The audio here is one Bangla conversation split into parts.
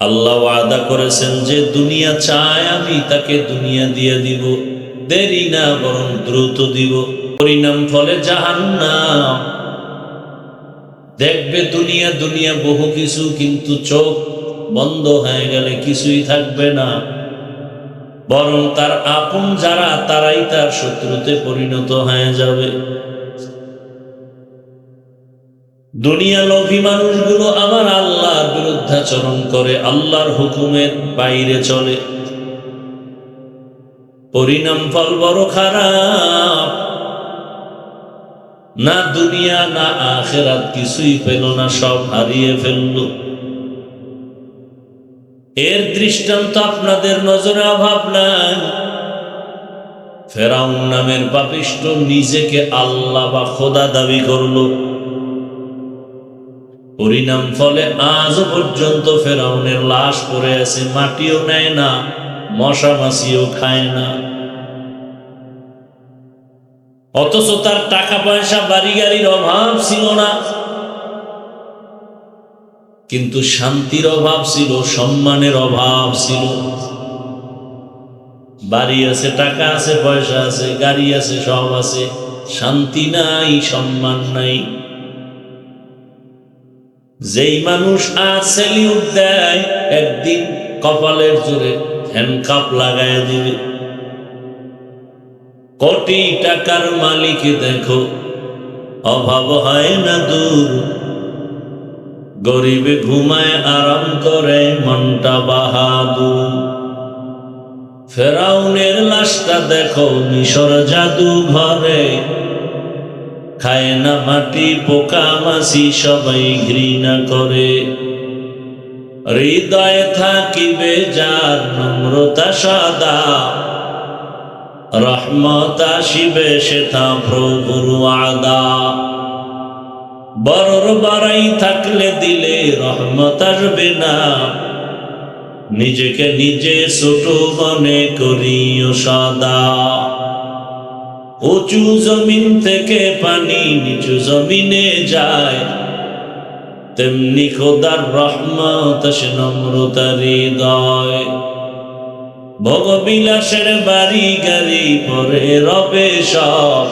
আল্লাহ ওয়াদা করেছেন যে দুনিয়া চায় আমি তাকে দুনিয়া দিয়ে দিব, দেরি না বরং দ্রুত দিব। পরিণাম ফলে জাহান্নাম। দেখবে দুনিয়া দুনিয়া বহু কিছু, কিন্তু চোখ বন্ধ হয়ে গেলে কিছুই থাকবে না, বরং তার আপন যারা তারাই তার শত্রুতে পরিণত হয়ে যাবে। দুনিয়া লোভী মানুষগুলো আমার আল্লাহর বিরুদ্ধাচরণ করে, আল্লাহর হুকুমের বাইরে চলে, পরিণাম ফল বড় খারাপ। না দুনিয়া না আখিরাত কিছুই পেল না, সব হারিয়ে ফেলল। এর দৃষ্টান্ত আপনাদের নজরে অভাব নাই। ফেরাউন নামের পাপিষ্ঠ নিজেকে আল্লাহ বা খোদা দাবি করল, পরিণাম ফলে আজ পর্যন্ত ফেরাউনের লাশ পড়ে আছে, মাটিও নেয় না, মশা মাছিও খায় না। অথচ তার টাকা পয়সা বাড়ি গাড়ির অভাব ছিল না, কিন্তু শান্তির অভাব ছিল, সম্মানের অভাব ছিল। বাড়ি আছে, টাকা আছে, পয়সা আছে, গাড়ি আছে, সব আছে, শান্তি নাই, সম্মান নাই। যেই মানুষ আজ সেলিউট দেয়, একদিন কপালের জোরে হ্যান্ডকাপ লাগায় দিবে। কোটি টাকার মালিক দেখো, অভাব হয় না দূর, গরিবে ঘুমায় আরাম করে, মনটা বাহাদুর। ফেরাউনের লাশটা দেখো মিশর জাদু ঘরে, খায় না মাটি, পোকা মাছি সবাই ঘৃণা করে। হৃদয়ে থাকিবে যার নম্রতা সাদা, রহমত আসিবে সেথা প্রভুর ওয়াদা। বড়র বাড়াই থাকলে দিলে রহমত আসবে না, নিজেকে নিজে ছোট মনে করিও সদা। উঁচু জমিন থেকে পানি নিচু জমিনে যায়, তেমনি খোদার রহমত সে নম্রতার হৃদয়। ভোগবিলাসের বাড়ি গাড়ি পরে রবে সব,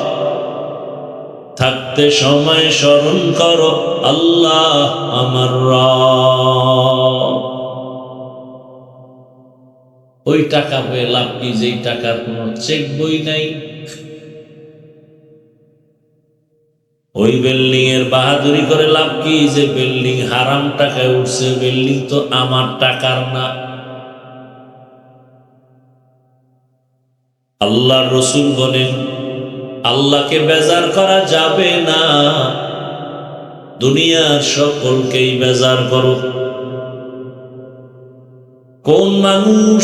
থাকতে সময় স্মরণ করো আল্লাহ আমার রব। ওই টাকা পেয়ে লাভ কি, যেই টাকার কোনো চেক বই নাই। ওই বিল্ডিং এর বাহাদুরি করে লাভ কি, যে বিল্ডিং হারাম টাকায় উঠছে, বিল্ডিং তো আমার টাকার না। আল্লাহর রসুল বলেন, আল্লাহকে বেজার করা যাবে না, দুনিয়ার সকলকেই বেজার করো। কোন মানুষ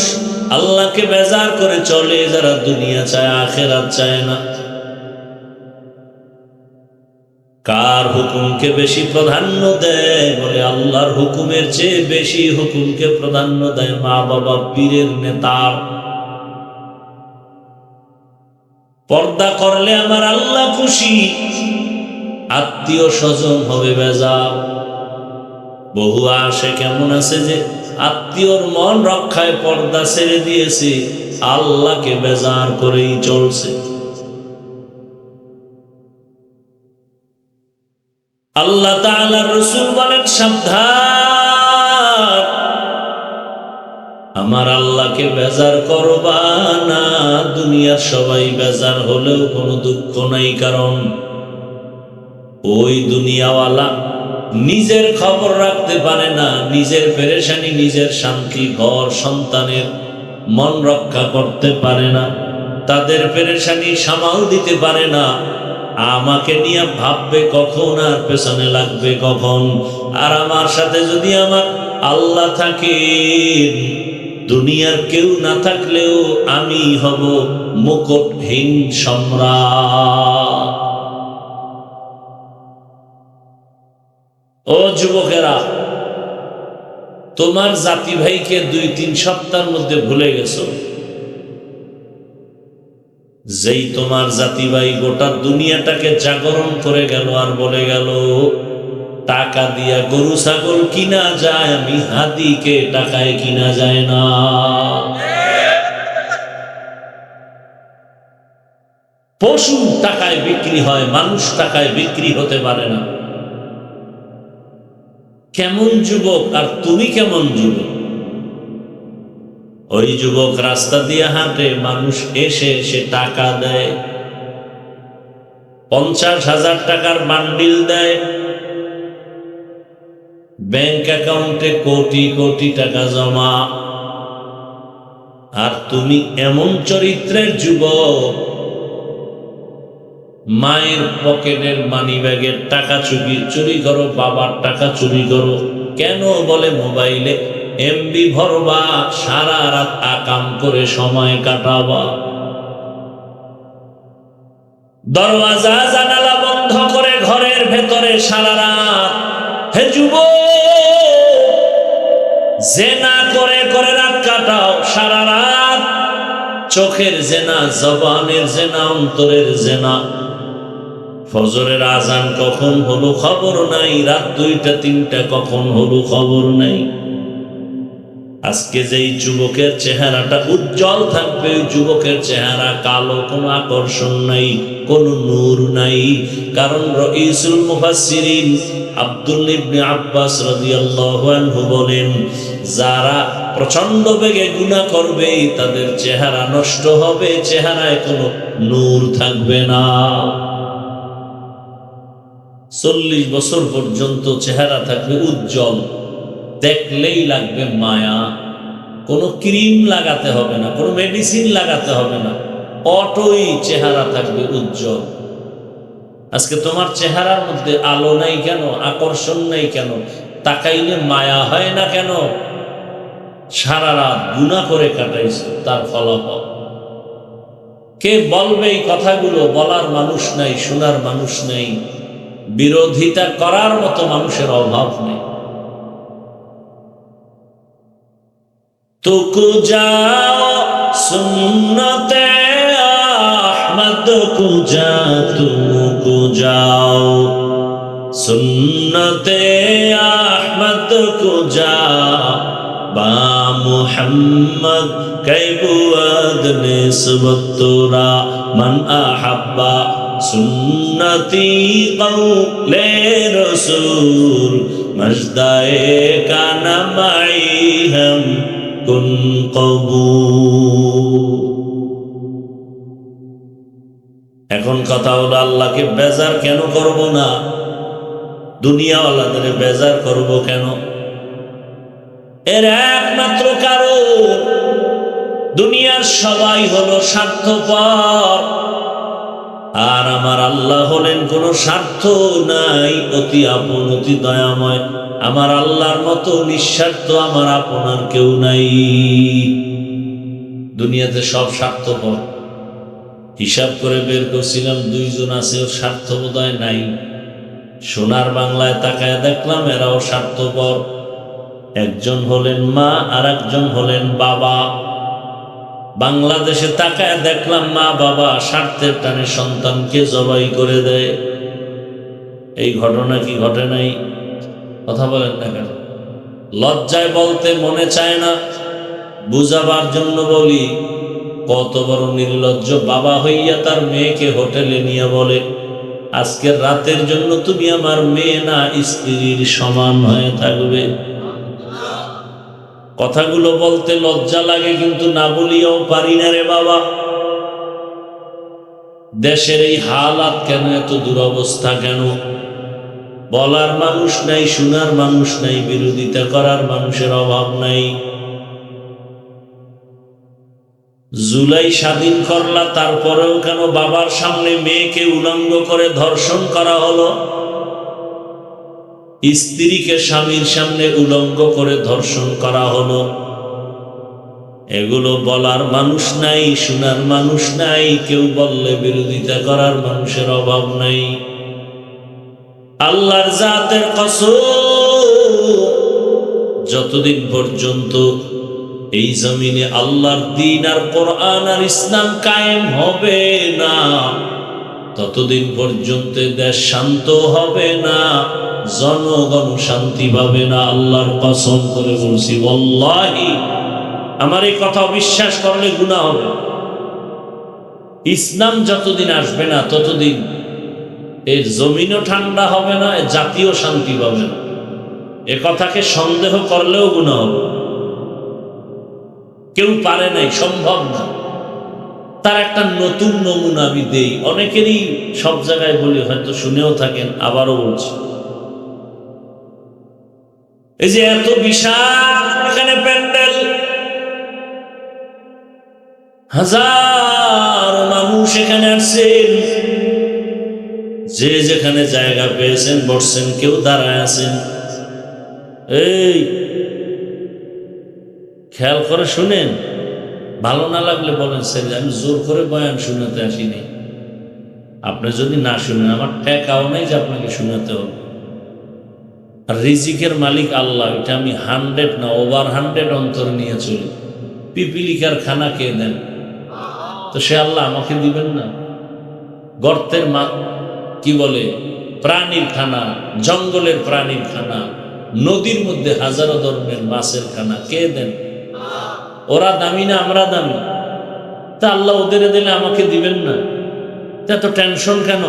আল্লাহকে বেজার করে চলে? যারা দুনিয়া চায়, আখিরাত চায় না। কার হুকুমকে বেশি প্রাধান্য দেয়? বলে আল্লাহর হুকুমের চেয়ে বেশি হুকুমকে প্রাধান্য দেয় মা বাবা, পীরের নেতার। পর্দা করলে আমার আল্লাহ খুশি, আত্মীয় স্বজন হবে বেজার। বহু আসে কেমন আছে যে আত্মীয়র মন রক্ষায় পর্দা ছেড়ে দিয়েছে, আল্লাহকে বেজার করেই চলছে। আল্লাহ তাআলার রাসূল বলেন, সাবধান, আমার আল্লাহকে বেজার করবা না। দুনিয়ার সবাই বেজার হলেও কোনো দুঃখ নাই, কারণ ওই দুনিয়াওয়ালা নিজের খবর রাখতে পারে না, নিজের পেরেশানি, নিজের শান্তি, ঘর সন্তানের মন রক্ষা করতে পারে না, তাদের পেরেশানি সামাল দিতে পারে না। আমাকে নিয়ে ভাববে কখন আর পেছনে লাগবে কখন। আর আমার সাথে যদি আমার আল্লাহ থাকে, দুনিয়ার কেউ না থাকলেও আমি হব মুকুটহীন সম্রাট। ও যুবকেরা, তোমার জাতি ভাইকে 2-3 সপ্তাহের মধ্যে ভুলে গেছো। যেই তোমার জাতি ভাই গোটা দুনিয়াটাকে জাগরণ করে গেল আর বলে গেল, টাকা দিয়া গরু ছাগল কিনা যায়, আমি হাতিকে টাকায় কিনা যায় না। পশু টাকায় বিক্রি হয়, মানুষ টাকায় বিক্রি হতে পারে না। কেমন যুবক আর তুমি কেমন যুবক? ওই যুবক রাস্তা দিয়ে হাঁটে, মানুষ এসে সে টাকা দেয়, 50,000 টাকার বান্ডিল দেয়, ব্যাংক অ্যাকাউন্টে কোটি কোটি টাকা জমা। আর তুমি এমন চরিত্রের যুবক, মায়ের পকেটের মানি ব্যাগের টাকা চুরি করো, বাবার টাকা চুরি করো। কেন? বলে মোবাইলে এমবি ভরবা, সারা রাত আকাম করে সময় কাটাবা। দরওয়াজা জানালা বন্ধ করে ঘরের ভেতরে সারা রাত। হে যুবক, জেনা করে করে রাত কাটাও সারা রাত। চোখের জেনা, জবানের জেনা, অন্তরের জেনা। ফজরের আজান কখন হলো খবর নাই, রাত 2টা 3টা কখন হলো খবর নাই। আজকে যেই যুবকের চেহারাটা উজ্জ্বল থাকবে, ওই যুবকের চেহারা কালো, কোনো আকর্ষণ নাই, কোনো নূর নাই। কারণ রাইসুল মুফাসসিরিন আব্দুল্লাহ ইবনে আব্বাস রাদিয়াল্লাহু আনহু বলেন, যারা প্রচন্ড বেগে গুনাহ করবে তাদের চেহারা নষ্ট হবে, চেহারায় কোনো নূর থাকবে না। 40 বছর পর্যন্ত চেহারা থাকবে উজ্জ্বল, দেখলেই লাগবে মায়া। কোনো ক্রিম লাগাতে হবে না, কোনো মেডিসিন লাগাতে হবে না, অটোই চেহারা থাকবে উজ্জ্বল। আজকে তোমার চেহারার মধ্যে আলো নাই কেন? আকর্ষণ নাই কেন? তাকাইলে মায়া হয় না কেন? সারা রাত গুনাহ করে কাটাইছো, তার ফলাফল। কে বলবে এই কথাগুলো? বলার মানুষ নাই, শোনার মানুষ নেই, বিরোধিতা করার মতো মানুষের অভাব নেই। तुकु जाओ सुन्नते अहमद को जा, तुमको जाओ सुन्नते अहमद को जा, बा मुहम्मद कैबुअद निस्बत तोरा मन अहब्बा सुन्नती कौले रसूल मजदाए का नमाई हम कुन कबूल। এখন কথা হলো, আল্লাহকে বেজার কেন করব না? দুনিয়াওয়ালাদের বেজার করব কেন? এর একমাত্র কারণ, দুনিয়ার সবাই হলো স্বার্থপর, আর আমার আল্লাহ হলেন কোনো স্বার্থ নাই, অতি আপন, অতি দয়াময়। আমার আল্লাহর মতো নিঃস্বার্থ আমার আপনার কেউ নাই। দুনিয়াতে সব স্বার্থপর। হিসাব করে বের করছিলাম, 2 জন আছে ওর স্বার্থ বোধহয় নাই। সোনার বাংলায় তাকায় দেখলাম এরাও স্বার্থপর। একজন হলেন মা, আর একজন হলেন বাবা। বাংলাদেশে তাকায় দেখলাম মা বাবা স্বার্থের টানে সন্তানকে জবাই করে দেয়। এই ঘটনা কি ঘটে নাই? কথা বলেন না কেন? লজ্জায় বলতে মনে চায় না, বুঝাবার জন্য বলি। কত বড় নির্লজ্জ বাবা হইয়া তার মেয়েকে হোটেলে নিয়ে বলে, আজকের রাতের জন্য তুমি আমার মেয়ে না, স্ত্রীর সমান হয়ে থাকবে। কথাগুলো বলতে লজ্জা লাগে, কিন্তু না বলিয়াও পারি না রে বাবা। দেশের এই হালাত কেন? এত দুরবস্থা কেন? বলার মানুষ নাই, শোনার মানুষ নাই, বিরোধিতা করার মানুষের অভাব নাই। জুলাই স্বাধীন করলা, তারপরেও কেন বাবার সামনে মেয়েকে উলঙ্গ করে ধর্ষণ করা হলো? স্ত্রীকে স্বামীর সামনে উলঙ্গ করে ধর্ষণ করা হলো। এগুলো বলার মানুষ নাই, শোনার মানুষ নাই, কেউ বললে বিরোধিতা করার মানুষের অভাব নাই। আল্লাহর জাতের কসম, যতদিন পর্যন্ত এই জমিনে আল্লাহর দ্বীন আর কোরআন আর ইসলাম কায়েম হবে না, ততদিন পর্যন্ত দেশ শান্ত হবে না, জনগণ শান্তি পাবে না। আল্লাহর কসম করে বলছি, ওয়াল্লাহি আমার এই কথা বিশ্বাস করলে গুনাহ হবে। ইসলাম যতদিন আসবে না ততদিন এর জমিনও ঠান্ডা হবে না, জাতীয় শান্তি পাবে না। এ কথাকে সন্দেহ করলেও গুনাহ হবে। কেউ পারে নাই, সম্ভব না। তার একটা নতুন নমুনা আমি দেই, অনেকেরই সব জায়গায় বলি, হয়তো শুনেও থাকেন, আবারও বলছি। এই যে এত বিশাল এখানে প্যান্ডেল, হাজার মানুষ এখানে আসছেন, যে যেখানে জায়গা পেয়েছেন বসছেন, কেউ দাঁড়ায় আছেন। এই খেয়াল করে শুনেন, ভালো না লাগলে বলেন স্যার, আমি জোর করে বয়ান শুনাতে আসিনি। আপনি যদি না শুনেন, আমার ঠেকাও নাই যে আপনাকে শুনাতে হবে। আর রিজিকের মালিক আল্লাহ, এটা আমি 100 না ওভার 100 অন্তর নিয়ে চলি। পিপিলিকার খানা কে দেন? তো সে আল্লাহ আমাকে দিবেন না? গর্তের কি বলে প্রাণীর খানা, জঙ্গলের প্রাণীর খানা, নদীর মধ্যে হাজারো ধরনের মাছের খানা কে দেন? ওরা দামি না আমরা দামি? তা আল্লাহ ওদের দিলে আমাকে দিবেন না? এত টেনশন কেন?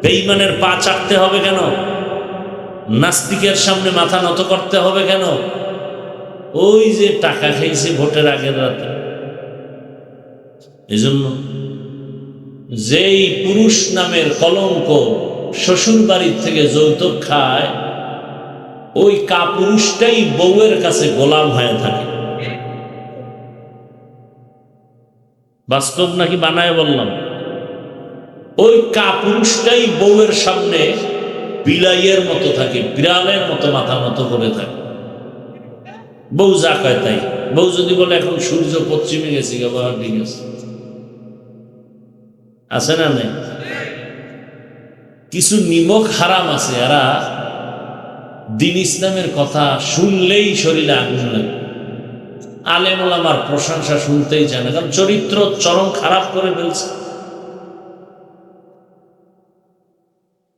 বেঈমানের পা চাটতে হবে কেন? নাস্তিকের সামনে মাথা নত করতে হবে কেন? ওই যে টাকা খাইছে ভোটের আগের রাতে। এজন্য যেই পুরুষ নামের কলঙ্ক শ্বশুর বাড়ির থেকে যৌতুক খায়, ওই কাপুরুষটাই বউয়ের কাছে গোলাম হয়ে থাকে। বাস্তব নাকি বানায় বললাম? ওই কাপুরুষটাই বউয়ের সামনে বিলাইয়ের মতো থাকে, বিড়ালের মতো মাথা মতো করে থাকে। বউ যা কয় তাই। বউ যদি বলে এখন সূর্য পশ্চিমে গেছে, ব্যবহার ঠিক আছে না নেই? কিছু নিমক হারাম আছে, এরা দিন ইসলামের কথা শুনলেই শরীরে আগুন লাগে। আলেম ওলামার প্রশংসা শুনতেই চায় না, কারণ চরিত্র চরম খারাপ করে ফেলছে।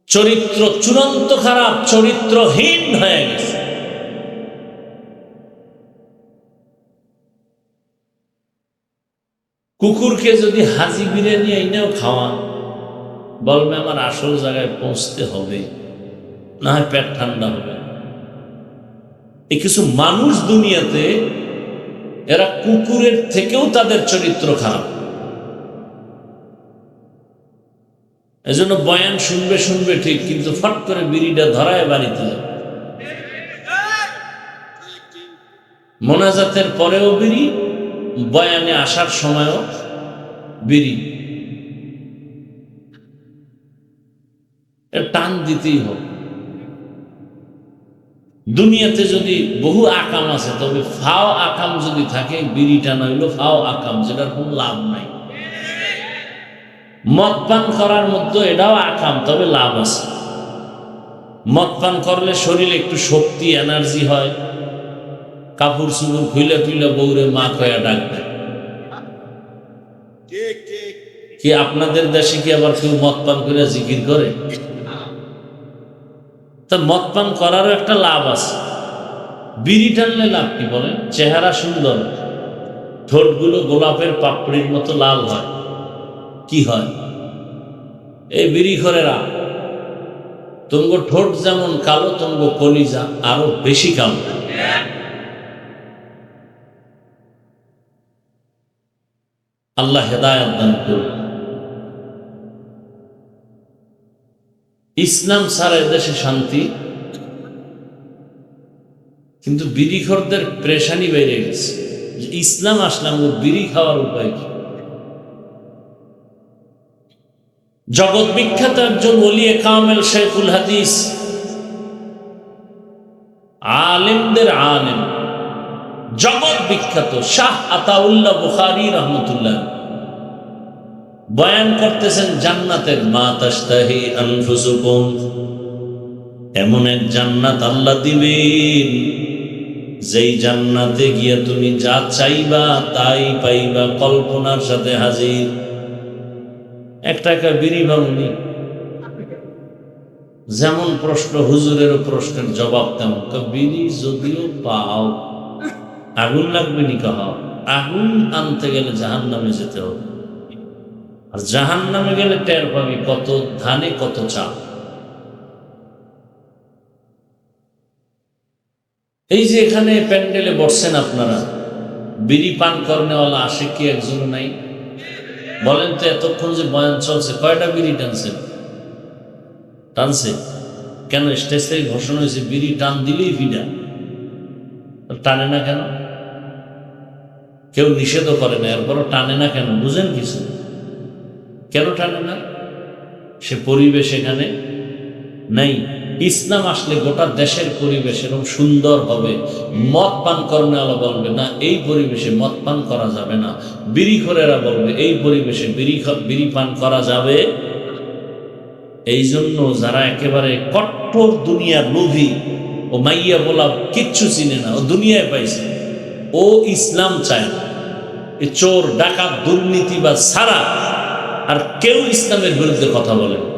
চরিত্র চূড়ান্ত খারাপ, চরিত্রহীন হয়ে গেছে। কুকুরকে যদি হাজি বিরিয়ানি এনেও খাওয়ান, বলবে আমার আসল জায়গায় পৌঁছতে হবে, না হয় পেট ঠান্ডা হবে। এই কিছু মানুষ দুনিয়াতে, এরা কুকুরের থেকেও তাদের চরিত্র খারাপ। এজন্য বয়ান শুনবে শুনবে ঠিক, কিন্তু ফট করে বিড়িটা ধরায় বাড়িতে যাবে। মোনাজাতের পরেও বিড়ি, বয়ানে আসার সময়ও বিড়ি। টান দিতেই হবে। দুনিয়াতে যদি বহু আকাম আছে, তবে ফাও আকাম যদি থাকে, বিড়িটা নইল ফাও আকাম, যেটার কোন লাভ নাই। মদ পান করার মধ্যে এটাও আকাম, তবে লাভ আছে। মদ পান করলে শরীরে একটু শক্তি, এনার্জি হয়। কাপড় চুপড় খুইলা টুইলা বউরে মা কয়া ডাকবে। কি আপনাদের দেশে কি আবার কেউ মদ পান করে জিকির করে? তা মদ পান করারও একটা লাভ আছে। বিড়ি টানলে লাভ কি বলেন? চেহারা সুন্দর, ঠোঁটগুলো গোলাপের পাপড়ির মতো লাল হয়। কি হয়? এই বিড়ি খরেরা, তুঙ্গ ঠোঁট যেমন কালো, তুঙ্গ কলিজা আরো বেশি কালো। আল্লাহ হেদায়েত দান করুন। ইসলাম ছাড়া এদেশে শান্তি, কিন্তু বিড়িখোরদের প্রেশানি বেড়ে গেছে। ইসলাম আসলাম, ও বিড়ি খাওয়ার উপায় কি? জগৎ বিখ্যাত একজন ওলিয়ে কামেল শেখুল হাদিস, আলেমদের আলেম, জগৎ বিখ্যাত শাহ আতাউল্লাহ বুখারী রহমতুল্লাহ, বয়ান করতেছেন জান্নাতের মা তাশতাহি আনফুসুকুম, এমন এক জান্নাত আল্লাহ দিবেন, যেই জান্নাতে গিয়া তুমি যা চাইবা তাই পাইবা, কল্পনার সাথে হাজির। 1 টাকা বিড়ি ভাঙনি, যেমন প্রশ্ন, হুজুরেরও প্রশ্নের জবাব তেমন। বিড়ি যদিও পাও, আগুন লাগবে নি? কাহা আগুন আনতে গেলে জাহান্নামে যেতে হবে, আর জাহান্নামে গেলে টের পাবি কত ধানে কত চাল। এই যে এখানে প্যান্ডেলে বসছেন আপনারা, বিড়ি পান করনেওয়ালা আসে কি একজন নাই? বলেন তো, এতক্ষণ যে বয়ান চলছে কয়টা বিড়ি টানছেন? টানছে কেন? স্টেজ থেকে ঘোষণা হয়েছে বিড়ি টান দিলেই ফিডা, টানে না কেন? কেউ নিষেধও করে না, এরপরও টানে না কেন? বুঝেন কিছু? কেন টানে না? সে পরিবেশ এখানে নাই। ইসলাম আসলে গোটা দেশের পরিবেশ এরকম সুন্দর হবে। মদ পান করনেওয়ালা বলবে না এই পরিবেশে মদ পান করা যাবে না, বিড়িখোরেরা বলবে এই পরিবেশে বিড়ি পান করা যাবে। এই জন্য যারা একেবারে কট্টর দুনিয়ার লোভী, ও মাইয়া বলা কিচ্ছু চিনে না, ও দুনিয়ায় পাইছে, ও ইসলাম চায় না। এ চোর ডাকাত দুর্নীতিবাজ ছাড়া আর কেউ ইসলামের বিরুদ্ধে কথা বলে না।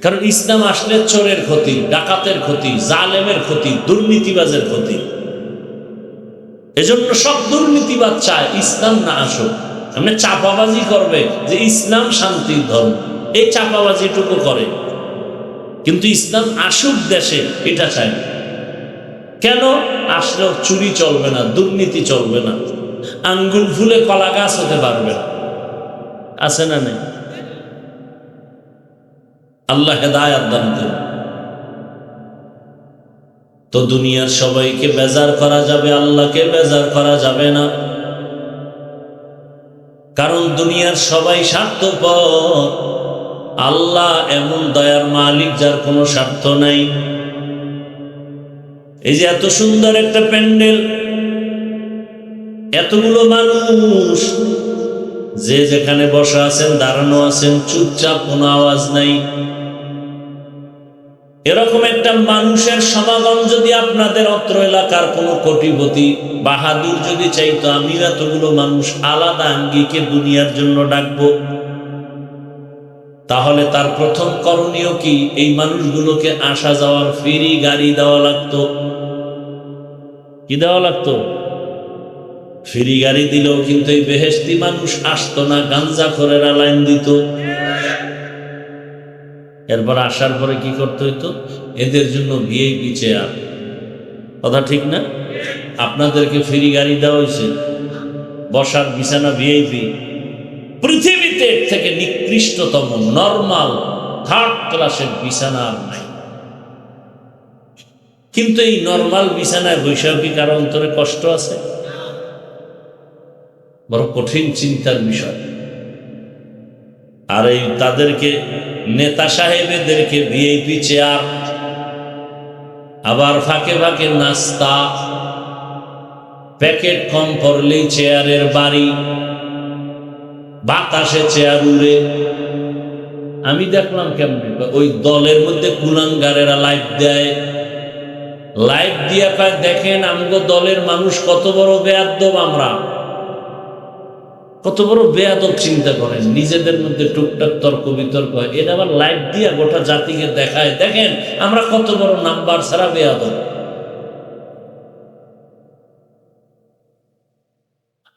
কারণ ইসলাম আসলে চোরের ক্ষতি, ডাকাতের ক্ষতি, জালেমের ক্ষতি, দুর্নীতিবাজের ক্ষতি। এজন্য সব দুর্নীতিবাজ চায় ইসলাম না আসুক। এমনি চাপাবাজি করবে যে ইসলাম শান্তির ধর্ম, এই চাপাবাজিটুকু করে, কিন্তু ইসলাম আসুক দেশে এটা চায় না। কেন? আসলেও চুরি চলবে না, দুর্নীতি চলবে না, আঙ্গুল ফুলে কলা গাছ হতে পারবে না। আছে না নেই? আল্লাহ হেদায়াত দান করুন। তো দুনিয়ার সবাইকে বেজার করা যাবে, আল্লাহকে বেজার করা যাবে না। কারণ দুনিয়ার সবাই স্বার্থপর, আল্লাহ এমন দয়ার মালিক যার কোনো স্বার্থ নাই। এই যে এত সুন্দর একটা প্যান্ডেল, এতগুলো মানুষ, যে যেখানে বসা আছেন, দাঁড়ানো আছেন, চুপচাপ, কোনো আওয়াজ নাই। এরকম একটা মানুষের সমাগম যদি আপনাদের অত্র এলাকার কোনো কোটিপতি বাহাদুর যদি চাইতো, আমি এতগুলো মানুষ আলাদা আঙ্গিকে দুনিয়ার জন্য ডাকবো, তাহলে তার প্রথম করণীয় কি? এই মানুষগুলোকে আসা যাওয়ার ফ্রি গাড়ি দেওয়া লাগতো। কি দেওয়া লাগতো? ফ্রি গাড়ি দিলেও কিন্তু এই বেহেশতি মানুষ আসতো না, গাঞ্জাখোরেরা লাইন দিত। এরপর আসার পরে কি করতে হইতো? এদের জন্য ভিআইপি চেয়ার। কথা ঠিক না? আপনাদেরকে ফ্রি গাড়ি দেওয়া হয়েছে, বসার বিছানা ভিআইপি। পৃথিবীতে এর থেকে নিকৃষ্টতম নরমাল থার্ড ক্লাসের বিছানা আর নাই। কিন্তু এই নরমাল বিছানায় বৈশাখী কারো অন্তরে কষ্ট আছে? বড় কঠিন চিন্তার বিষয়। আর এই তাদেরকে, নেতা সাহেবদেরকে ভিআইপি চেয়ার, আবার ফাঁকে ফাঁকে নাস্তা, প্যাকেট কম পড়লেই চেয়ারের বাড়ি, বাতাসে চেয়ার উড়ে। আমি দেখলাম কেমনে, ওই দলের মধ্যে কুলাঙ্গারেরা লাইভ দেয়, লাইভ দিয়া পায় দেখেন আমগো দলের মানুষ কত বড় বেয়াদব, আমরা কত বড় বেয়াদব। চিন্তা করেন, নিজেদের মধ্যে টুকটাক তর্ক বিতর্ক হয়, এটা আবার লাইভ দিয়া গোটা জাতিকে দেখায়, দেখেন আমরা কত বড় নাম্বার ছাড়া বেয়াদব।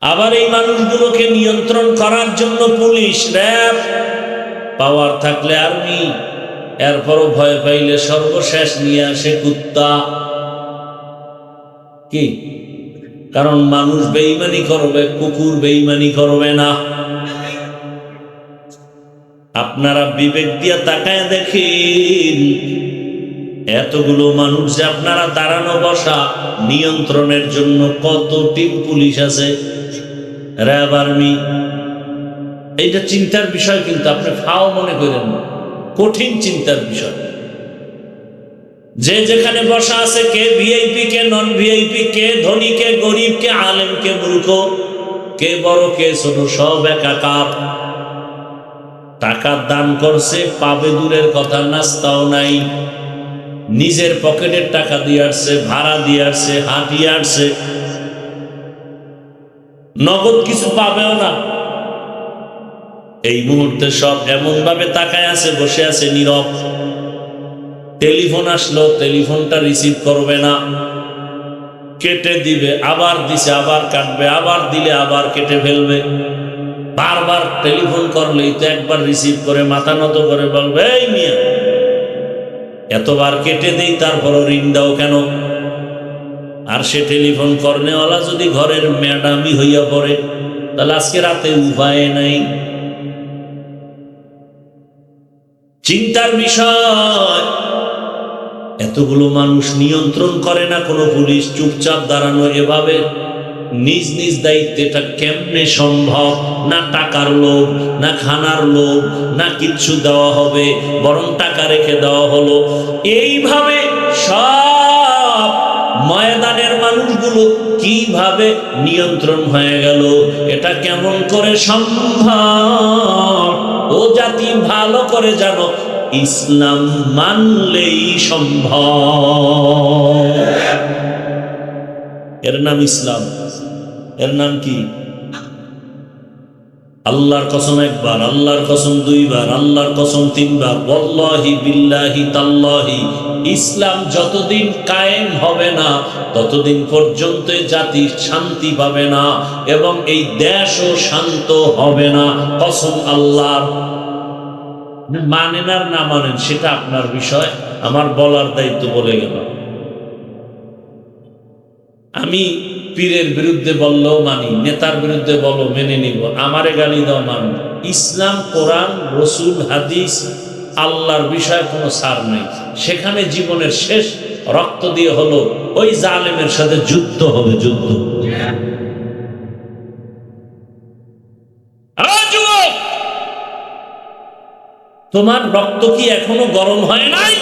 আবার এই মানুষগুলোকে নিয়ন্ত্রণ করার জন্য পুলিশ, র্যাব, পাওয়ার থাকলে আর্মি, এরপরও ভয় পাইলে সর্বশেষ নিয়ে আসে কুত্তা। কি? কারণ মানুষ বেঈমানি করবে, কুকুর বেঈমানি করবে না। আপনারা বিবেক দিয়ে তাকায় দেখেন, এতগুলো মানুষ যে আপনারা দাঁড়ানো বসা নিয়ন্ত্রণের জন্য কত টিম পুলিশ আছে, র্যাব, আর্মি। এইটা চিন্তার বিষয়, কিন্তু আপনি ফাও মনে করেন না, কঠিন চিন্তার বিষয়। যে যেখানে বসা আছে, কে ভিআইপি, কে নন ভিআইপি, কে ধনী, কে গরিব, কে আলেম, কে মূর্খ, কে বড়, কে ছোট, সব একাকার। টাকা দান করছে, পাবে দূরের কথা, নাস্তাও নাই, নিজের পকেটের টাকা দিয়ে আসছে, ভাড়া দিয়ে আসছে, হাঁটিয়ে আসছে, নগদ কিছু পাবেও না। এই মুহূর্তে সব এমন ভাবে তাকায় আছে, বসে আছে নীরব। টেলিফোন আসলো, টেলিফোনটা রিসিভ করবে না, কেটে দিবে, আবার দিছে আবার কাটবে, আবার দিলে আবার কেটে ফেলবে। বারবার টেলিফোন করলেই তো একবার রিসিভ করে মাথা নত করে বলবে, এই মিয়া এতবার কেটে দেই তারপরও রিং দাও কেন? আর সে টেলিফোন করনেওয়ালা যদি ঘরের ম্যাডামই হইয়া পড়ে, তাহলে আজকে রাতে উপায় নাই। চিন্তার বিষয়, এতগুলো মানুষ নিয়ন্ত্রণ করে না কোনো পুলিশ, চুপচাপ দাঁড়ানো এভাবে নিজ নিজ দায়িত্বে, এটা কেমনে সম্ভব? না টাকার লোভ, না খানার লোভ, না কিচ্ছু দেওয়া হবে, বরং টাকা রেখে দেওয়া হলো। এইভাবে সব ময়দানের মানুষগুলো কিভাবে নিয়ন্ত্রণ হয়ে গেল? এটা কেমন করে সম্ভব? ও জাতি ভালো করে জানো, ইসলাম মানলেই সম্ভব। এর নাম ইসলাম। এর নাম কি? আল্লাহর কসম একবার, আল্লাহর কসম দুইবার, আল্লাহর কসম তিনবার, ওয়াল্লাহি বিল্লাহি তাল্লাহি, ইসলাম যতদিন কায়েম হবে না ততদিন পর্যন্ত জাতি শান্তি পাবে না এবং এই দেশও শান্ত হবে না। কসম আল্লাহর। মানেন আর না মানেন সেটা আপনার বিষয়, আমার বলার দায়িত্ব বলে গেল। আমি পীরের বিরুদ্ধে বললেও মানি, নেতার বিরুদ্ধে বলো মেনে নিব, আমারে গালি দাও মানব। ইসলাম, কোরআন, রসুল, হাদিস, আল্লাহর বিষয়ে কোনো ছাড় নেই। সেখানে জীবনের শেষ রক্ত দিয়ে হলো ওই জালেমের সাথে যুদ্ধ হবে, যুদ্ধ। তোমার রক্ত কি এখনো গরম হয় নাই?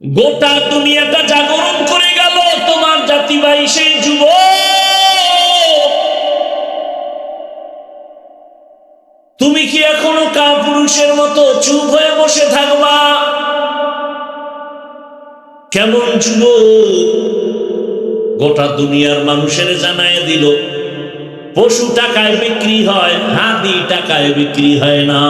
গোটা দুনিয়াটা জাগরণ করে গেল তোমার জাতি ভাই সেই যুবক। তুমি কি এখনো কাপুরুষের মতো চুপ হয়ে বসে থাকবা? কেমন যুবক? গোটা দুনিয়ার মানুষের জানায় দিল, পশু টাকায় বিক্রি হয়, হাতি টাকায় বিক্রি হয় না।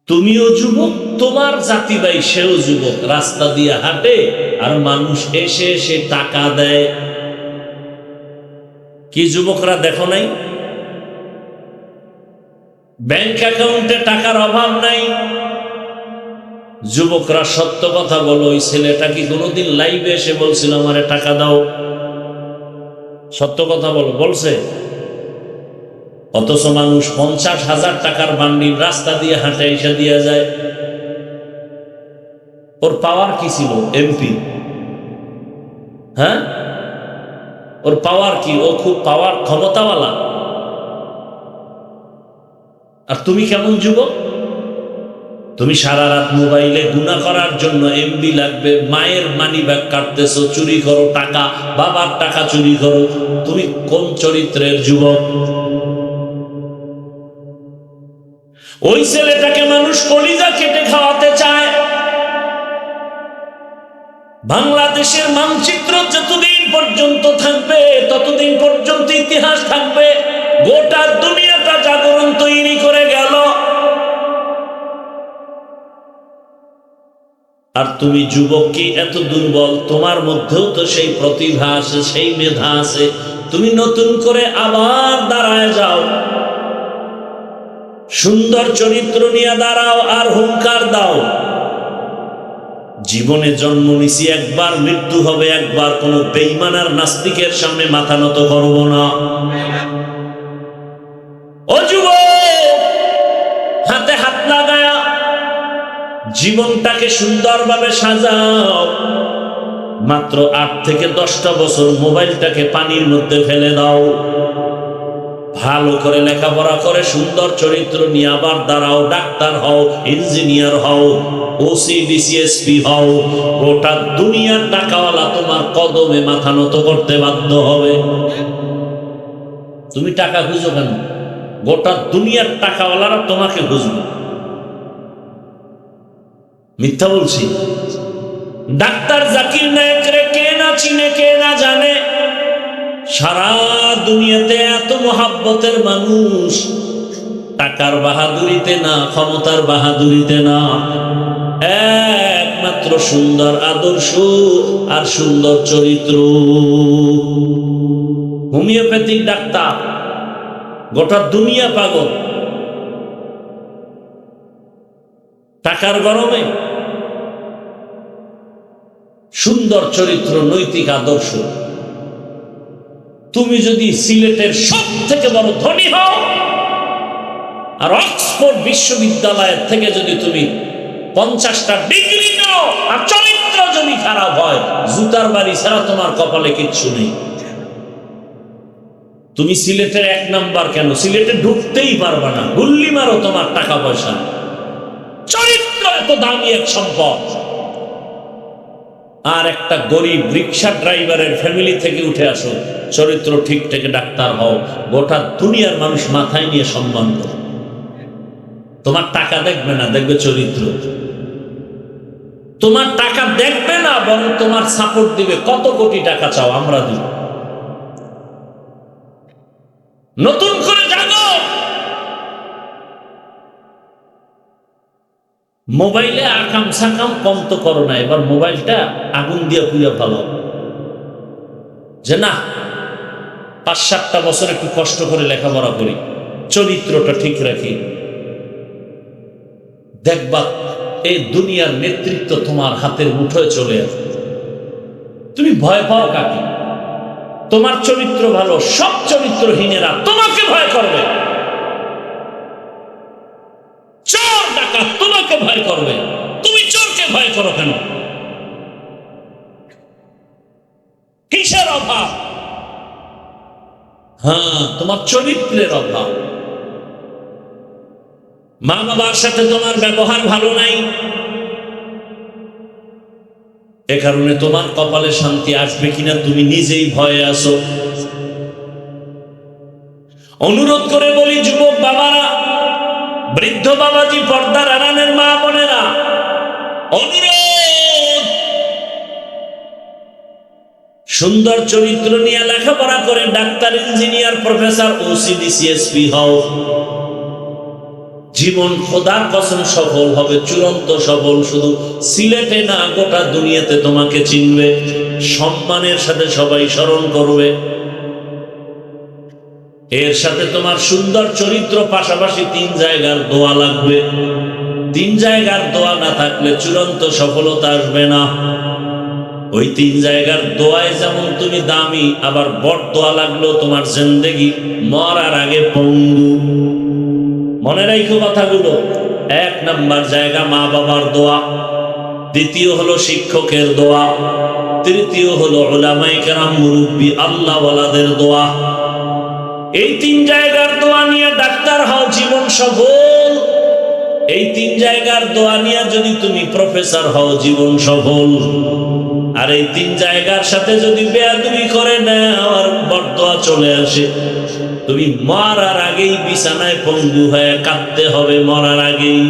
তুমিও যুবক, তোমার জাতি ভাই সেও যুবক, রাস্তা দিয়ে হাঁটে আর মানুষ এসে এসে টাকা দেয়। কি যুবকরা দেখো নাই? ব্যাংক অ্যাকাউন্টে টাকার অভাব নাই। যুবকরা সত্য কথা বলো, ওই ছেলেটা কি কোনোদিন লাইভে এসে বলছিল আমারে টাকা দাও? সত্য কথা বলো, বলছে? অথচ মানুষ 50,000 টাকার বান্ডিল রাস্তা দিয়ে হাঁটে এসে দিয়ে যায়। ওর পাওয়ার কি ছিল? এমপি। হ্যাঁ, ওর পাওয়ার কি? ও খুব পাওয়ার, ক্ষমতাওয়ালা। আর তুমি কেমন যুবক? তুমি সারা রাত মোবাইলে গুনাহ করার জন্য এমবি লাগবে, মায়ের মানি ব্যাগ কাটতেছো, চুরি করো টাকা, বাবার টাকা চুরি করো। তুমি কোন চরিত্রের যুবক? ওই ছেলেটাকে মানুষ কলিজা কেটে খাওয়াতে চায়। বাংলাদেশের মানচিত্র যতদিন পর্যন্ত থাকবে ততদিন পর্যন্ত ইতিহাস থাকবে। গোটা দুনিয়াটা জাগরণ তৈরি করে গেল। আর তুমি যুবক কি এত দুর্বল? তোমার মধ্যেও তো সেই প্রতিভা আছে, সেই মেধা আছে। তুমি নতুন করে আবার দাঁড়ায় যাও, সুন্দর চরিত্র নিয়ে দাঁড়াও আর হুঙ্কার দাও, জীবনে জন্ম নিছি একবার, মৃত্যু হবে একবার, কোন বেঈমান আর নাস্তিকের সামনে মাথা নত করব না। ও যুবক, হাতে হাত লাগায়া জীবনটাকে সুন্দরভাবে সাজাও। মাত্র 8 থেকে 10টা বছর মোবাইলটাকে পানির মধ্যে ফেলে দাও, ভালো করে লেখাপড়া করে সুন্দর চরিত্র নিয়ে আবার দাঁড়াও। ডাক্তার হও, ইঞ্জিনিয়ার হও, ওসি ডিসিএসপি হও। গোটা দুনিয়ার টাকাওয়ালা তোমার কদমে মাথা নত করতে বাধ্য হবে। তুমি টাকা খুঁজো কেন? গোটা দুনিয়ার টাকাওয়ালারা তোমাকে খুঁজবে। মিথ্যা বলছি? ডাক্তার জাকির নায়েকরে কে না চিনে, কে না জানে? সারা দুনিয়াতে এত মহাব্বতের মানুষ টাকার বাহাদুরিতে না, ক্ষমতার বাহাদুরিতে না, একমাত্র সুন্দর আদর্শ আর সুন্দর চরিত্র। হোমিওপ্যাথিক ডাক্তার, গোটা দুনিয়া পাগল টাকার গরমে। সুন্দর চরিত্র, নৈতিক আদর্শ। তুমি যদি সিলেটের সব থেকে বড় ধনী হও আর অক্সফোর্ড বিশ্ববিদ্যালয়ের থেকে যদি তুমি 50টা ডিগ্রি নাও আর চরিত্র যদি খারাপ হয়, জুতার বাড়ি ছাড়া তোমার কপালে কিচ্ছু নেই। তুমি সিলেটের 1 নাম্বার কেন, সিলেটে ঢুকতেই পারবা না। গুল্লি মারো তোমার টাকা পয়সা, চরিত্র এত দামি এক সম্পদ। আর একটা গরিব রিক্সা ড্রাইভারের ফ্যামিলি থেকে উঠে আসো, চরিত্র ঠিক থেকে ডাক্তার হও, গোটা দুনিয়ার মানুষ মাথায় নিয়ে সম্মান করে। তোমার টাকা দেখবে না, দেখবে চরিত্র। তোমার টাকা দেখবে না, বরং তোমার সাপোর্ট দিবে। কত কোটি টাকা চাও, আমরা দিব। নতুন করে জানো, মোবাইলে আকাম সাকাম কম তো করো না, এবার মোবাইলটা আগুন দিয়ে পুড়িয়ে ফেলো। যে না, 5-7টা বছর একটু কষ্ট করে লেখাপড়া করি, চরিত্রটা ঠিক রাখি, দেখবা এই দুনিয়ার নেতৃত্ব তোমার হাতের মুঠোয় চলে আসবে। তুমি ভয় পাও কাকে? তোমার চরিত্র ভালো, সব চরিত্রহীনেরা তোমাকে ভয় করবে। চোর ডাকাত তোমাকে ভয় করবে, তুমি চোরকে ভয় করো কেন? কিসের অভাব? হ্যাঁ, তোমার চরিত্রের অভাব। মা বাবার সাথে তোমার ব্যবহার ভালো নাই, এ কারণে তোমার কপালে শান্তি আসবে কিনা তুমি নিজেই ভয়ে আছো। অনুরোধ করে বলি যুবক বাবারা, বৃদ্ধ বাবাজি, পর্দার আড়ালের মা বোনেরা, অনুরোধ, সুন্দর চরিত্র নিয়ে লেখাপড়া করে doctor, engineer, professor, OCD, CSP হও। জীবন খোদার কসম সফল হবে, চূড়ান্ত সফল। শুধু সিলেটে না, গোটা দুনিয়াতে তোমাকে চিনবে, সম্মানের সাথে সবাই স্মরণ করবে। এর সাথে তোমার সুন্দর চরিত্র, পাশাপাশি 3 জায়গার দোয়া লাগবে। 3 জায়গার দোয়া না থাকলে চূড়ান্ত সফলতা আসবে না। ওই 3 জায়গার দোয়ায় যেমন তুমি দামি, আবার বড় দোয়া লাগলেও তোমার জিন্দেগি মরার আগে পঙ্গু। মনে রাখো কথাগুলো। 1 নাম্বার জায়গা মা বাবার দোয়া, দ্বিতীয় হলো শিক্ষকের দোয়া, তৃতীয় হলো উলামায়ে কেরাম, মুরব্বী, আল্লাহওয়ালাদের দোয়া। এই 3 জায়গার দোয়া নিয়ে ডাক্তার হও, জীবন সফল। এই 3 জায়গার দোয়া নিয়ে যদি তুমি প্রফেসর হও, জীবন সফল। আর এই 3 জায়গার সাথে যদি বেয়াদবি করে নেওয়ার বরদোয়া চলে আসে, তুমি মরার আগেই বিছানায় পঙ্গু হয়ে কাঁদতে হবে, মরার আগেই।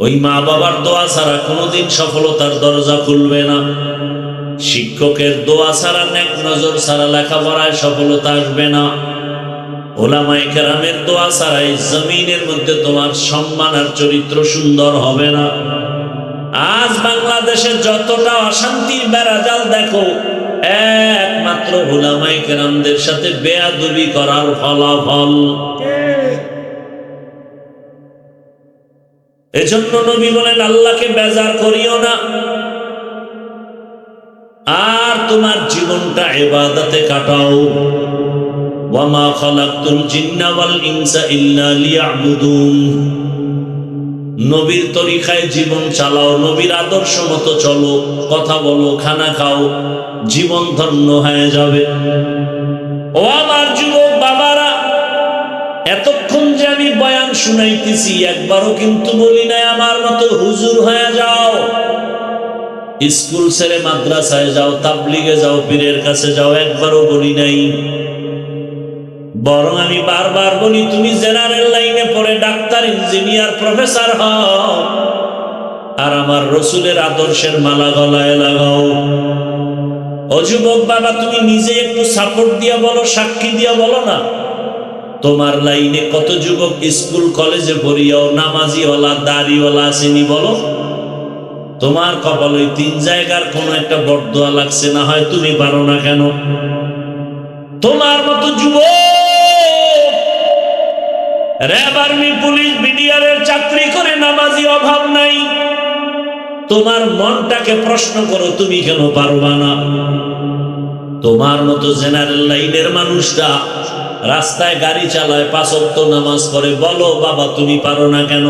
ওই মা বাবার দোয়া ছাড়া কোনোদিন সফলতার দরজা খুলবে না। শিক্ষকের দোয়া ছাড়া, নেক নজর ছাড়া লেখাপড়ায় সফলতা আসবে না। উলামায়ে কেরামের দোয়া ছাড়া এই জমিনের মধ্যে তোমার সম্মান আর চরিত্র সুন্দর হবে না। আজ বাংলাদেশে যতটা অশান্তির বেড়াজাল দেখো, একমাত্র উলামায়ে কেরামদের সাথে বেয়াদবি করার ফলাফল। এজন্য নবী বলেন, আল্লাহকে বেজার করিও না, আর তোমার জীবনটা ইবাদতে কাটাও। ওয়ামা খালাকতুল জিন্না ওয়াল ইনসা ইল্লা লিয়াবুদুন। নবীর তরিকায় জীবন চালাও, নবীর আদর্শ মতো চলো, কথা বলো, খানা খাও, জীবন ধন্য হয়ে যাবে। ও আমার যুবক বাবারা, এতক্ষণ যে আমি বয়ান শুনাইতেছি, একবারও কিন্তু বলি নাই আমার মতো হুজুর হয়ে যাও, স্কুল ছেড়ে মাদ্রাসায় যাও, তাবলিগে যাও, পীরের কাছে যাও, একবারও বলি নাই। বরং আমি বারবার বলি, তুমি জেনারেল লাইনে পড়ে ডাক্তার, ইঞ্জিনিয়ার, প্রফেসর হও, আর আমার রসুলের আদর্শের মালা গলায় লাগাও। ও ও যুবক বাবা, তুমি নিজে একটু সাপোর্ট দিয়া বলো, সাক্ষী দিয়া বলো না। তোমার লাইনে কত যুবক স্কুল কলেজে পড়িয়াও নামাজিওয়ালা দাড়িওয়ালা আসেনি বলো? তোমার কপাল ওই 3 জায়গার কোন একটা বরদোয়া লাগছে না হয়, তুমি পারো না কেন? তোমার মতো যুবক র্যাব, আর্মি, পুলিশ, বিডিআরের চাকরি করে নামাজি অভাব নাই। তোমার মনটাকে প্রশ্ন করো, তুমি কেন পারবা না? তোমার মতো জেনারেল লাইনের মানুষরা রাস্তায় গাড়ি চালায়, 5 ওয়াক্ত নামাজ পড়ে, বলো বাবা তুমি পারো না কেন?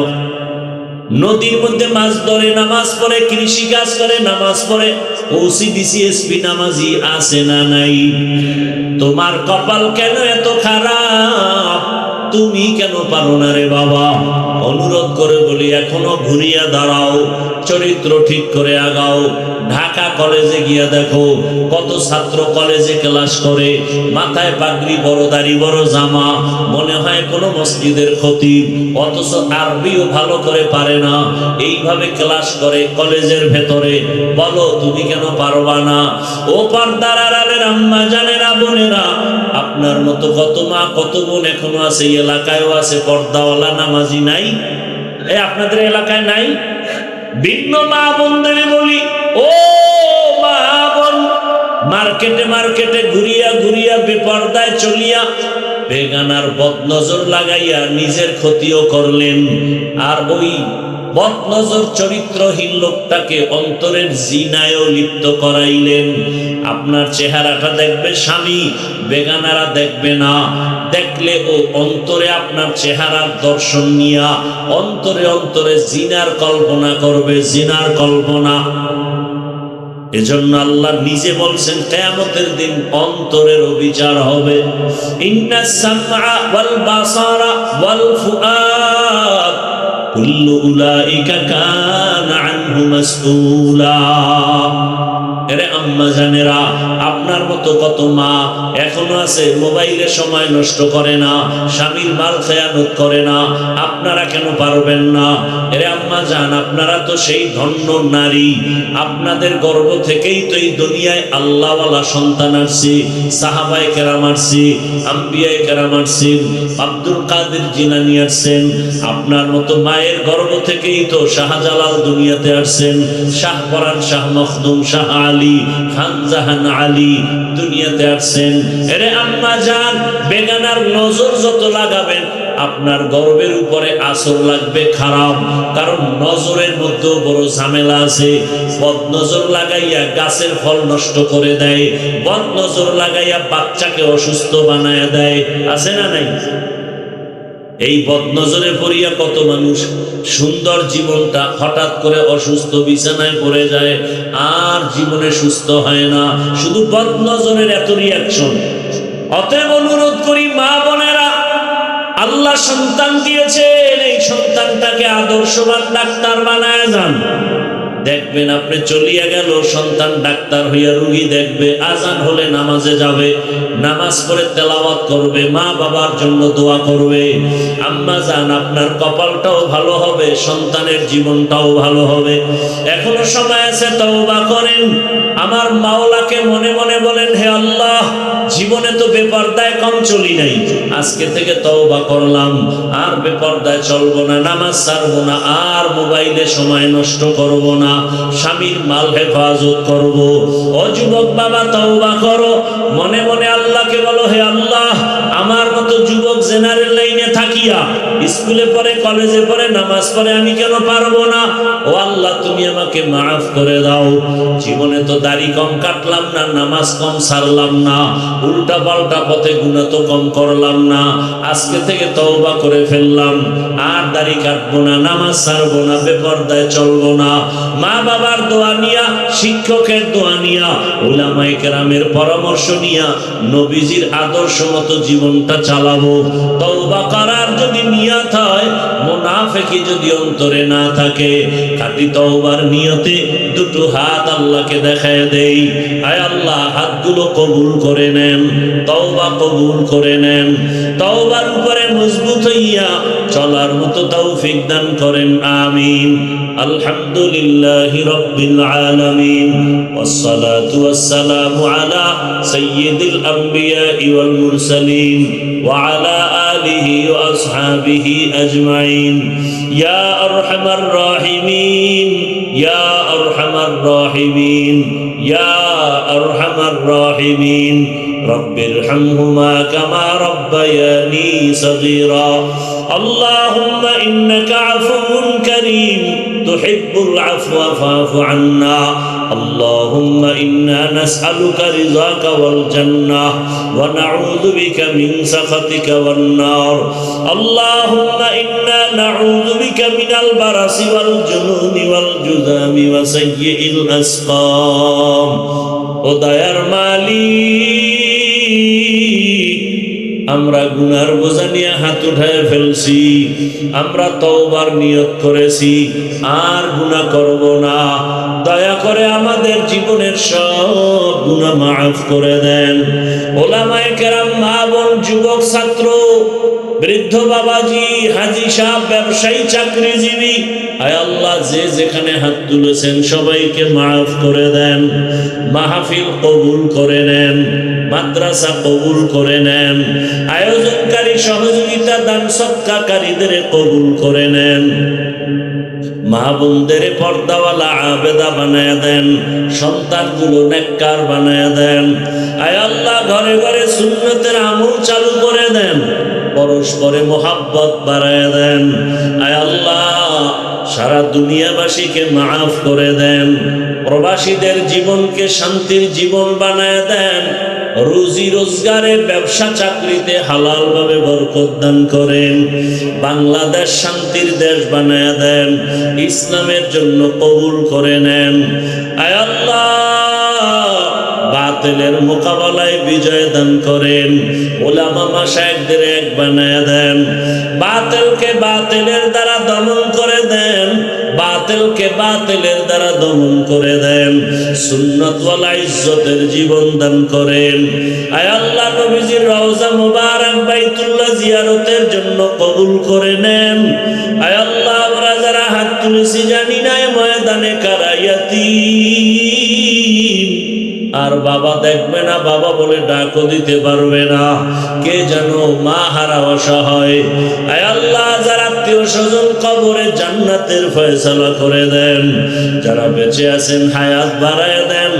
নদীর মধ্যে মাছ ধরে নামাজ পড়ে, কৃষি কাজ করে নামাজ পড়ে, ওসি ডিসি এসপি নামাজি আছে না নাই? তোমার কপাল কেন এত খারাপ? তুমি কেন পারো না রে বাবা? অনুরোধ করে বলি, এখনো ঘুরিয়া দাঁড়াও, চরিত্র ঠিক করে আগাও। ঢাকা কলেজে গিয়া দেখো কত ছাত্র কলেজে ক্লাস করে, মাথায় পাগড়ি, বড় দাড়ি, বড় জামা, মনে হয় কোনো মসজিদের খতিব, অথচ আরবিও ভালো করে পারে না। এইভাবে ক্লাস করে কলেজের ভেতরে। বলো তুমি কেন পারবা না? ও পর্দার আড়ালের আম্মা জানেরা, বোনেরা, আপনার মতো কত মা কত বোন এখনো আছে, এই এলাকায়ও আছে পর্দাওয়ালা নামাজি নাই? আপনাদের এলাকায় নাই? ভিন্ন মা বোনদের বলি, ও মা বোন, মার্কেটে মার্কেটে ঘুরিয়া ঘুরিয়া বেপর্দায় চলিয়া বেগানার বদনজর লাগাইয়া নিজের ক্ষতিও করলেন, আর ওই বদনজর চরিত্রহীন লোকটাকে অন্তরের জিনায়ও লিপ্ত করাইলেন। আপনার চেহারাটা দেখবে স্বামী, বেগানারা দেখবে না। দেখলে ও অন্তরে আপনার চেহারার দর্শন নিয়া অন্তরে অন্তরে জিনার কল্পনা করবে, জিনার কল্পনা। এজন্য আল্লাহ নিজে বলছেন কিয়ামতের দিন অন্তরের বিচার হবে। ইন্নাস সামআ ওয়াল বাসারা ওয়াল ফুআদ কুল্লু উলাইকা কানা আনহু মাসউলা। এরে আম্মা জানেরা, আপনার মতো কত মা এখনো আছে মোবাইলে সময় নষ্ট করে না, স্বামীর মাল খেয়ানত করে না। আপনারা কেন পারবেন না? এরে আম্মা জান, আপনারা তো সেই ধন্য নারী, আপনাদের গর্ভ থেকেই তো এই দুনিয়ায় আল্লাহওয়ালা সন্তান আসছে, সাহাবায়ে কেরাম আসছে, আম্বিয়ায়ে কেরাম আসছেন, আব্দুল কাদের জিলানী আসছেন। আপনার মতো মায়ের গর্ভ থেকেই তো শাহজালাল দুনিয়াতে আসছেন, শাহপরান, শাহ মখদুম, শাহ আলী, খান জাহান আলী দুনিয়াতে আসছেন। এরে আম্মা জান, বেগানার নজর যত লাগাবেন আপনার গর্বের উপরে আসর লাগবে খারাপ। কারণ নজরের মধ্যেও বড় ঝামেলা আছে। বদনজর লাগাইয়া গাছের ফল নষ্ট করে দেয়, বদনজর লাগাইয়া বাচ্চাকে অসুস্থ বানায় দেয়, আছে না নাই? এই বদনজরে পড়িয়া কত মানুষ সুন্দর জীবনটা হঠাৎ করে অসুস্থ বিছানায় পড়ে যায়, আর জীবনে সুস্থ হয় না, শুধু বদনজরের এত রিয়াকশন। অতএব অনুরোধ করি মা বোনেরা, আল্লাহ সন্তান দিয়েছেন, এই সন্তানটাকে আদর্শবান ডাক্তার বানায় যান। দেখবেন আপনি চলিয়া গেল, সন্তান ডাক্তার হইয়া রুগী দেখবে, আজান হলে নামাজে যাবে, নামাজ পড়ে তেলাওয়াত করবে, মা বাবার জন্য দোয়া করবে। আম্মা জান, আপনার কপালটাও ভালো হবে, সন্তানের জীবনটাও ভালো হবে। এখনো সময় আছে, তওবা করেন। আমার মাওলাকে মনে মনে বলেন, হে আল্লাহ, জীবনে তো বেপরদায় কম চলি নাই, আজকে থেকে তওবা করলাম, আর বেপরদায় চলবো না, নামাজ ছাড়বো না, আর মোবাইলে সময় নষ্ট করব না, স্বামীর মাল হেফাজত করব। ও যুবক বাবা, তওবা করো, মনে মনে আল্লাহকে বলো, হে আল্লাহ, আমার মতো যুবক জেনারেল লাইনে থাকিয়া স্কুলে পড়ে, কলেজে পড়ে, নামাজ পড়ে, আমি কেন পারবো না? ও আল্লাহ, তুমি আমাকে মাফ করে দাও। জীবনে তো দাড়ি কম কাটলাম না, নামাজ কম ছাড়লাম না, উল্টা পাল্টা পথে গুনাহ তো কম করলাম না, আজকে থেকে তওবা করে ফেললাম, আর দাড়ি কাটবো না, নামাজ ছাড়বো না, বেপরদায় চলবো না। মা বাবার দোয়া নিয়া, শিক্ষকের দোয়া নিয়া, উলামায়ে কেরামের পরামর্শ নিয়া নবীজির আদর্শ মতো জীবনটা চালাবো। তওবা করার যদি নিয়ত হয়, মুনাফিক মুনাফিকি যদি অন্তরে না থাকে, খাঁটি তওবার নিয়তে দুটো হাত আল্লাহকে দেখায় দেই। আয় আল্লাহ, হাতগুলো কবুল করে নেন, তওবা কবুল করে নেন, তওবার উপরে মজবুত হইয়া চলার মতো তৌফিক দান করেন, আমিন। আলহামদুলিল্লাহি রাব্বিল আলামিন, ওয়াসসালাতু ওয়াসসালামু আলা সাইয়্যিদিল আমবিয়া ওয়াল মুরসালিন ওয়া আলা আলিহি ওয়া আসহাবিহি আজমাইন। ইয়া আরহামার রাহিমিন, ইয়া আরহামার রাহিমিন, ইয়া আরহামার রাহিমিন। রব্বিরহামহুমা কামা রব্বায়ানি সগীরা। আল্লাহুম্মা ইন্নাকা আফুউন কারীম তুহিব্বুল আফওয়া ফা'ফু আন্না। اللهم إنا نسألك رضاك والجنة ونعوذ بك من سخطك والنار. اللهم إنا نعوذ بك من البرص والجنون والجذام وسيء الأسقام. ودير মালিক, আমরা গুনার বোঝা নিয়ে হাত উঠায় ফেলছি, আমরা তওবার নিয়ত করেছি আর গুনাহ করব না। দয়া করে আমাদের জীবনের সব গুনাহ মাফ করে দেন। ওলামায়ে কেরাম, মা বোন, যুবক, ছাত্র, বৃদ্ধ বাবাজি, হাজী সাহেব, ব্যবসায়ী, চাকরিজীবী, আয় আল্লাহ, যে যেখানে হাত তুলেছেন সবাইকে মাফ করে দেন। মাহফিল কবুল করে নেন, মাদ্রাসা কবুল করে নেন, আয়োজনকারী, সহযোগিতা, দান সদকাকারীদের কবুল করে নেন। মা বোনদের পর্দাওয়ালা আবেদা বানায় দেন, সন্তানগুলো নেককার বানায় দেন। আয় আল্লাহ, ঘরে ঘরে সুন্নতের আমল চালু করে দেন, পরস্পরে মোহাব্বত বাড়ায় দেন। আয় আল্লাহ, সারা দুনিয়াবাসীকে মাফ করে দেন, প্রবাসীদের জীবনকে শান্তির জীবন বানায় দেন, রুজি রোজগারে, ব্যবসা চাকরিতে হালাল ভাবে বরকত দান করেন, বাংলাদেশ শান্তির দেশ বানায় দেন, ইসলামের জন্য কবুল করে নেন। আয় আল্লাহ, বাতিলের মোকাবেলায় বিজয় দান করেন, উলামা মাশায়েখদের এক বানায় দেন, বাতিলকে বাতিলের দ্বারা দমন করে দেন, বাতিলকে বাতিলের দ্বারা দমন করে দেন, সুন্নাত ওয়ালা ইজ্জতের জীবন দান করেন। আয় আল্লাহ, নবীজির রওজা মুবারক বাইতুল্লাহ জিয়ারতের জন্য কবুল করে নেন। আয় আল্লাহ, আমরা যারা হাত তুলেছি জানি না ময়দানে কারায়াতি আর বাবা দেখবে না, বাবা বলে ডাকও দিতে পারবে না, কে জানো মা হারা অসহায়। আয় আল্লাহ, যারা আত্মীয় স্বজন কবরে জান্নাতের ফয়সালা করে দেন, যারা বেঁচে আছেন হায়াত বাড়ায় দেন,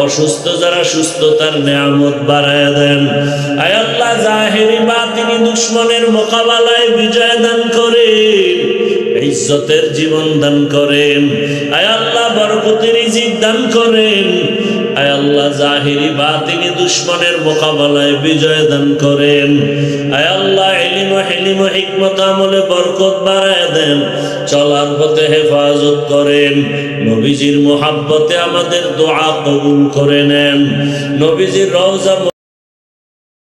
অসুস্থ যারা সুস্থতার নিয়ামত বাড়ায় দেন। আয় আল্লাহ, জাহেরি বাতিনি দুশমনের মোকাবেলায় বিজয় দান করেন, ইজ্জতের জীবন দান করেন। আয় আল্লাহ, বরকতের রিজিক দান করেন। আয় আল্লাহ, জাহিরি বাতিনি দুশমনের মোকাবেলায় বিজয় দান করেন। আয় আল্লাহ, ইলম ও হিলম ও হিকমত আমলে বরকত বাড়ায় দেন, চলার পথে হেফাজত করেন। নবীজির মুহাব্বতে আমাদের দোয়া কবুল করে নেন। নবীজির রওজা